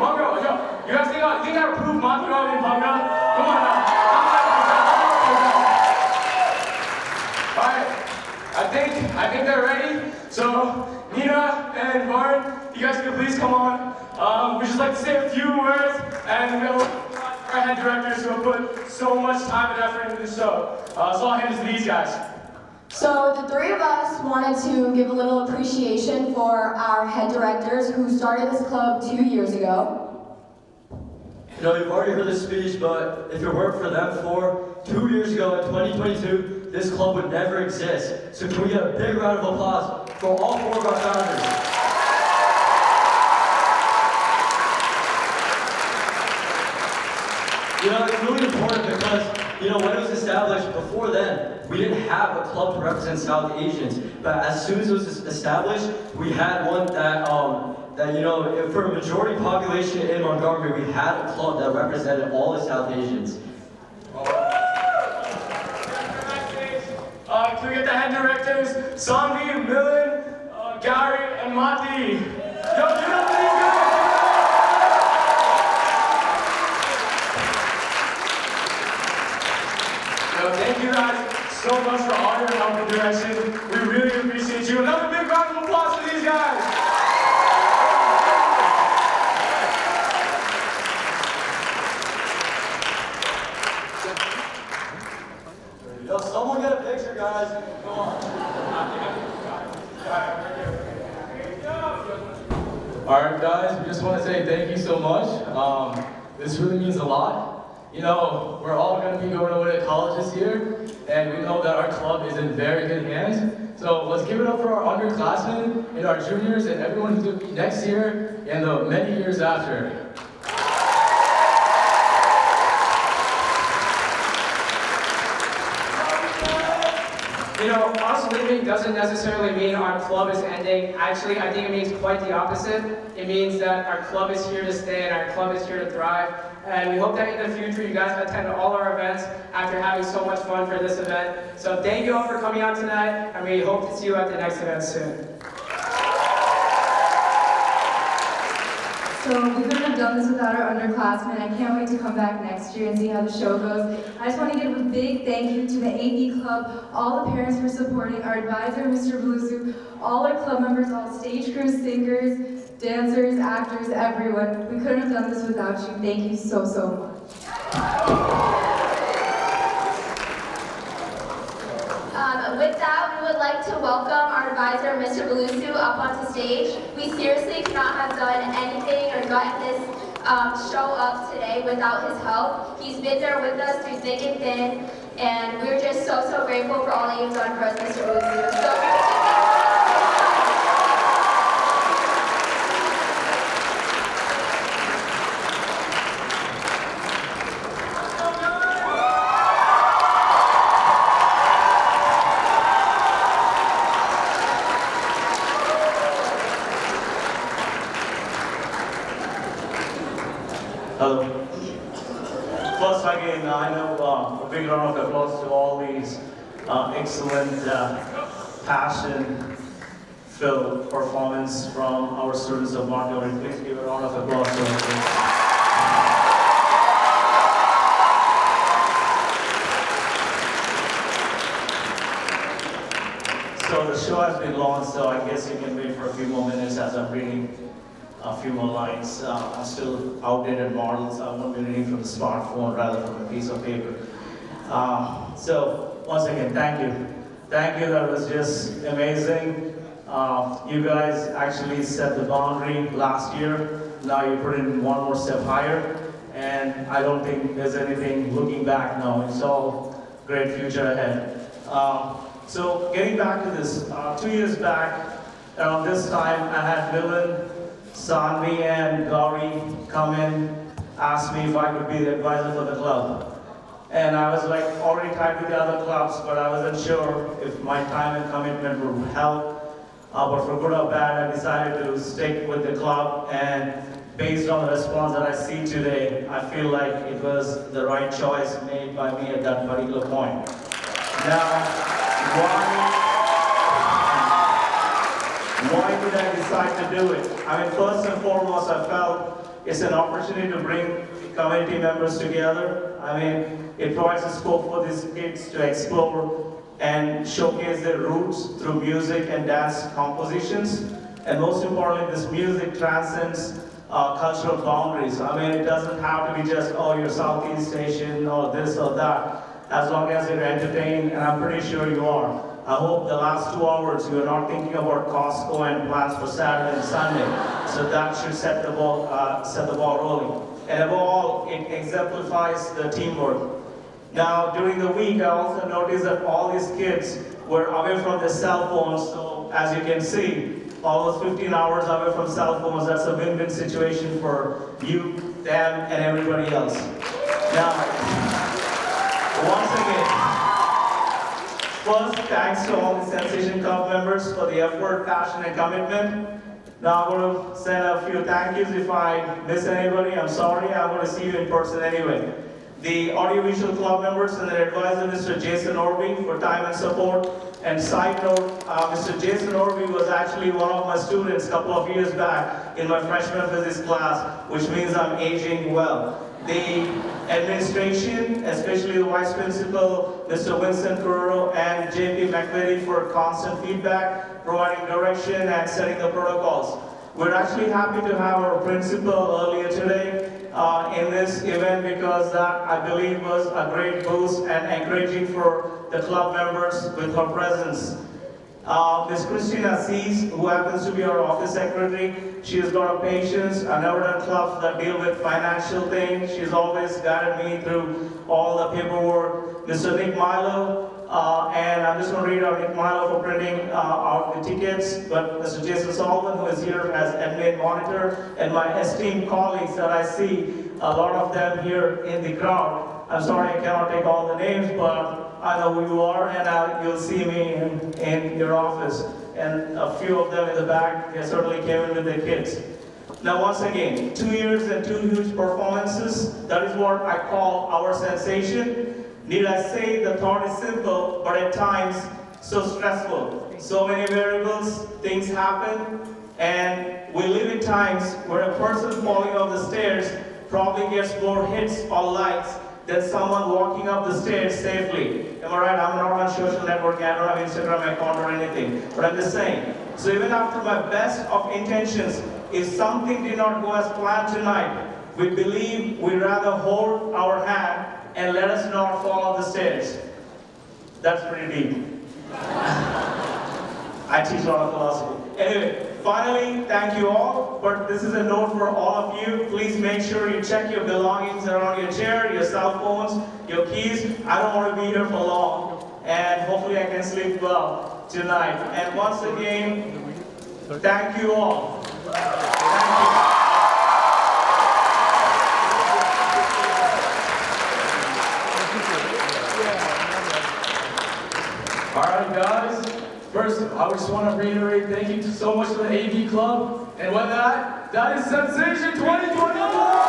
Montgomery, yo, you guys think I approved Montgomery in Montgomery? Come on now. Alright, I think they're ready. So, Nina and Martin, you guys can please come on. We'd just like to say a few words, and we'll our head directors who have put so much time and effort into this show. So I'll hand it to these guys. So the three of us wanted to give a little appreciation for our head directors who started this club 2 years ago. You know, you've already heard this speech, but if it weren't for them 2 years ago in 2022, this club would never exist. So can we get a big round of applause for all 4 of our founders? You know, it's really important because, you know, when it was established, before then, we didn't have a club to represent South Asians. But as soon as it was established, we had one that you know, for a majority population in Montgomery, we had a club that represented all the South Asians. Can we get the head directors, Sanvi, Millen, Gary, and Mati? Yo, give it up for these guys! Yo, thank you guys so much for all your help and direction. We really appreciate you. Another big round of applause for these guys! Yo, someone get a picture, guys. Come on. Alright guys, we just want to say thank you so much. This really means a lot. You know, we're all going to be going away to college this year, and we know that our club is in very good hands. So let's give it up for our underclassmen and our juniors and everyone who's going to be next year and the many years after. You know, us leaving doesn't necessarily mean our club is ending. Actually, I think it means quite the opposite. It means that our club is here to stay and our club is here to thrive. And we hope that in the future you guys attend all our events after having so much fun for this event. So thank you all for coming out tonight, and we hope to see you at the next event soon. So we couldn't have done this without our underclassmen. I can't wait to come back next year and see how the show goes. I just want to give a big thank you to the AV Club, all the parents for supporting, our advisor, Mr. Blusu, all our club members, all stage crew, singers, dancers, actors, everyone. We couldn't have done this without you. Thank you so, so much. With that, we would like to welcome our advisor, Mr. Belusu, up onto stage. We seriously could not have done anything or gotten this show up today without his help. He's been there with us through thick and thin, and we're just so, so grateful for all that you've done for us, Mr. Belusu. So, Hello. First, again, I know a big round of applause to all these excellent, passion-filled performance from our students of Montgomery. Please give a round of applause to them. So the show has been launched, so I guess you can wait for a few more minutes as I'm reading a few more lines. I'm still outdated models. I won't be reading from the smartphone rather from a piece of paper. So once again, thank you. Thank you, that was just amazing. You guys actually set the boundary last year. Now you put in one more step higher. And I don't think there's anything looking back now. It's all great future ahead. So getting back to this, 2 years back, around this time, I had Millen, Sanvi and Gauri come in, asked me if I could be the advisor for the club. And I was like already tied with the other clubs, but I wasn't sure if my time and commitment would help. But for good or bad, I decided to stick with the club. And based on the response that I see today, I feel like it was the right choice made by me at that particular point. Now, why did I decide to do it? I mean, first and foremost, I felt It's an opportunity to bring community members together. I mean, it provides a scope for these kids to explore and showcase their roots through music and dance compositions. And most importantly, this music transcends cultural boundaries. I mean, it doesn't have to be just, oh, you're Southeast Asian or this or that. As long as you're entertained, and I'm pretty sure you are. I hope the last 2 hours you are not thinking about Costco and plans for Saturday and Sunday. So that should set the ball rolling. And above all, it exemplifies the teamwork. Now, during the week, I also noticed that all these kids were away from their cell phones. So as you can see, almost 15 hours away from cell phones. That's a win-win situation for you, them, and everybody else. Now, once again, first, thanks to all the Sensation Club members for the effort, passion, and commitment. Now I'm going to send a few thank yous. If I miss anybody, I'm sorry. I'm going to see you in person anyway. The audiovisual club members and their advisor, Mr. Jason Orby, for time and support. And side note, Mr. Jason Orby was actually one of my students a couple of years back in my freshman physics class, which means I'm aging well. The administration, especially the vice principal, Mr. Vincent Carrero, and JP McVitie for constant feedback, providing direction and setting the protocols. We're actually happy to have our principal earlier today in this event because that, I believe, was a great boost and encouraging for the club members with her presence. Ms. Christina Sees, who happens to be our office secretary, she has got a patience. I've never done clubs that deal with financial things. She's always guided me through all the paperwork. Mr. Nick Milo, and I'm just going to read out Nick Milo for printing out the tickets, but Mr. Jason Sullivan, who is here as admin monitor, and my esteemed colleagues that I see, a lot of them here in the crowd. I'm sorry I cannot take all the names, but I know who you are, and you'll see me in your office. And a few of them in the back, they certainly came in with their kids. Now, once again, 2 years and 2 huge performances. That is what I call our sensation. Need I say, the thought is simple, but at times so stressful. So many variables, things happen, and we live in times where a person falling off the stairs probably gets more hits or likes than someone walking up the stairs safely. Am I right? I'm not on social networking, I don't have Instagram account or anything, but I'm just saying. So even after my best of intentions, if something did not go as planned tonight, we believe we'd rather hold our hand and let us not fall off the stairs. That's pretty deep. I teach a lot of philosophy. Anyway, finally, thank you all, but this is a note for all of you. Please make sure you check your belongings around your chair, your cell phones, your keys. I don't want to be here for long, and hopefully I can sleep well tonight. And once again, thank you all. Thank you. All right, guys. First, I just want to reiterate thank you so much to the AV Club. And with that, that is Sensation 2021!